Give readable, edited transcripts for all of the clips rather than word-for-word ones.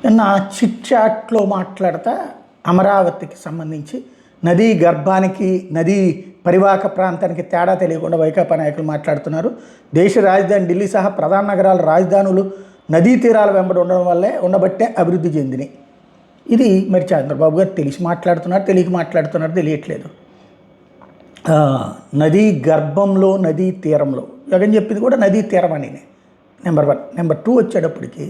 నిన్న చిట్ చాట్లో మాట్లాడతా అమరావతికి సంబంధించి నదీ గర్భానికి నదీ పరివాహక ప్రాంతానికి తేడా తెలియకుండా వైకాపా నాయకులు మాట్లాడుతున్నారు. దేశ రాజధాని ఢిల్లీ సహా ప్రధాన నగరాల రాజధానులు నదీ తీరాల వెంబడి ఉండడం వల్లే ఉండబట్టే అభివృద్ధి చెందినాయి. ఇది మరి చంద్రబాబు గారు తెలిసి మాట్లాడుతున్నారు, తెలియక మాట్లాడుతున్నారు తెలియట్లేదు. నదీ గర్భంలో నదీ తీరంలో జగన్ చెప్పింది కూడా నదీ తీరం అని నెంబర్ 1. నెంబర్ 2 వచ్చేటప్పటికి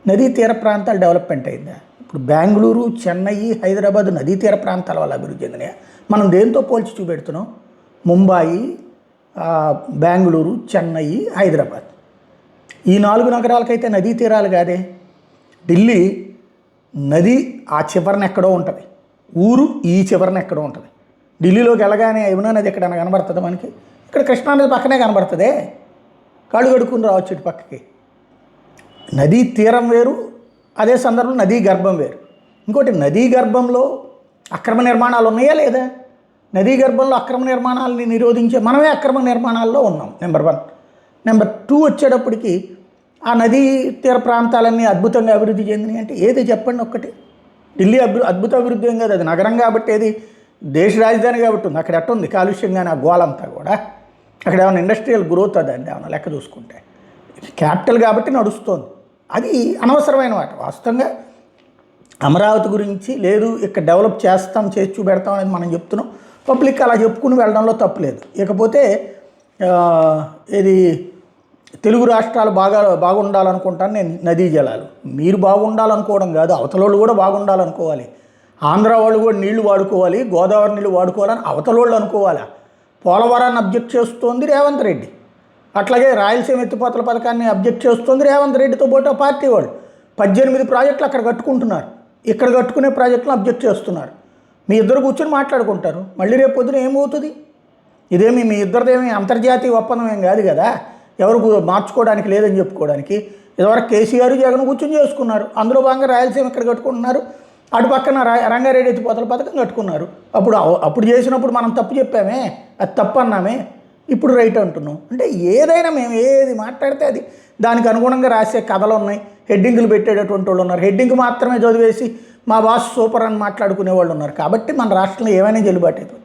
నదీ తీర ప్రాంతాలు డెవలప్మెంట్ అయిందా? ఇప్పుడు బెంగళూరు, చెన్నై, హైదరాబాద్ నదీ తీర ప్రాంతాల వల్ల అభివృద్ధి చెందినాయా? మనం దేంతో పోల్చి చూపెడుతున్నాం? ముంబాయి, బెంగళూరు, చెన్నై, హైదరాబాద్ ఈ 4 నగరాలకైతే నదీ తీరాలు కాదే. ఢిల్లీ నది ఆ చివరన ఎక్కడో ఉంటుంది, ఊరు ఈ చివరన ఎక్కడో ఉంటుంది. ఢిల్లీలోకి వెళ్ళగానే యమునా నది ఎక్కడైనా కనబడుతుంది మనకి? ఇక్కడ కృష్ణానది పక్కనే కనబడుతుంది. కాళ్ళు కడుక్కుని రావచ్చు ఇటు పక్కకి. నదీ తీరం వేరు, అదే సందర్భంలో నదీ గర్భం వేరు. ఇంకోటి, నదీ గర్భంలో అక్రమ నిర్మాణాలు ఉన్నాయా లేదా? నదీ గర్భంలో అక్రమ నిర్మాణాలని నిరోధించే మనమే అక్రమ నిర్మాణాల్లో ఉన్నాం. నెంబర్ 1. నెంబర్ 2 వచ్చేటప్పటికి ఆ నదీ తీర ప్రాంతాలన్నీ అద్భుతంగా అభివృద్ధి చెందినాయి అంటే ఏది చెప్పండి ఒక్కటి? ఢిల్లీ అద్భుత అభివృద్ధి ఏం కాదు, అది నగరం కాబట్టి, ఏది దేశ రాజధాని కాబట్టి ఉంది. అక్కడ ఎట్టుంది కాలుష్యంగానే ఆ గోలంతా కూడా. అక్కడ ఏమైనా ఇండస్ట్రియల్ గ్రోత్ అదండి ఏమైనా లెక్క చూసుకుంటే? క్యాపిటల్ కాబట్టి నడుస్తుంది. అది అనవసరమైన మాట. వాస్తవంగా అమరావతి గురించి లేదు, ఇక్కడ డెవలప్ చేస్తాం, చేసి చూపెడతాం అనేది మనం చెప్తున్నాం. పబ్లిక్ అలా చెప్పుకుని వెళ్ళడంలో తప్పులేదు. ఇకపోతే ఇది తెలుగు రాష్ట్రాలు బాగుండాలనుకుంటాను నేను. నదీ జలాలు మీరు బాగుండాలనుకోవడం కాదు, అవతలోళ్ళు కూడా బాగుండాలనుకోవాలి. ఆంధ్ర వాళ్ళు కూడా నీళ్లు వాడుకోవాలి, గోదావరి నీళ్ళు వాడుకోవాలని అవతలోళ్ళు అనుకోవాలా? పోలవరాన్ని అబ్జెక్ట్ చేస్తోంది రేవంత్ రెడ్డి, అట్లాగే రాయలసీమ ఎత్తిపోతల పథకాన్ని అబ్జెక్ట్ చేస్తుంది రేవంత్ రెడ్డితో పాటు ఆ పార్టీ వాళ్ళు. 18 ప్రాజెక్టులు అక్కడ కట్టుకుంటున్నారు, ఇక్కడ కట్టుకునే ప్రాజెక్టులు అబ్జెక్ట్ చేస్తున్నారు. మీ ఇద్దరు కూర్చొని మాట్లాడుకుంటారు. మళ్ళీ రేపు పొద్దున ఏమవుతుంది? ఇదేమి మీ ఇద్దరిదేమి అంతర్జాతీయ ఒప్పందం ఏం కాదు కదా, ఎవరు మార్చుకోవడానికి లేదని చెప్పుకోవడానికి. ఇదివరకు కేసీఆర్ జగన్ కూర్చొని చేసుకున్నారు. అందులో భాగంగా రాయలసీమ ఇక్కడ కట్టుకుంటున్నారు, అటు పక్కన రంగారెడ్డి ఎత్తిపోతల పథకం కట్టుకున్నారు. అప్పుడు చేసినప్పుడు మనం తప్పు చెప్పామే, అది తప్పు అన్నామే, ఇప్పుడు రైట్ అంటున్నాం. అంటే ఏదైనా మేము ఏది మాట్లాడితే అది దానికి అనుగుణంగా రాసే కథలు ఉన్నాయి, హెడ్డింగ్లు పెట్టేటటువంటి వాళ్ళు ఉన్నారు, హెడ్డింగ్ మాత్రమే చదివేసి మా బాస్ సూపర్ అని మాట్లాడుకునే వాళ్ళు ఉన్నారు. కాబట్టి మన రాష్ట్రంలో ఏమైనా చెల్లుబాటు అవుతుంది.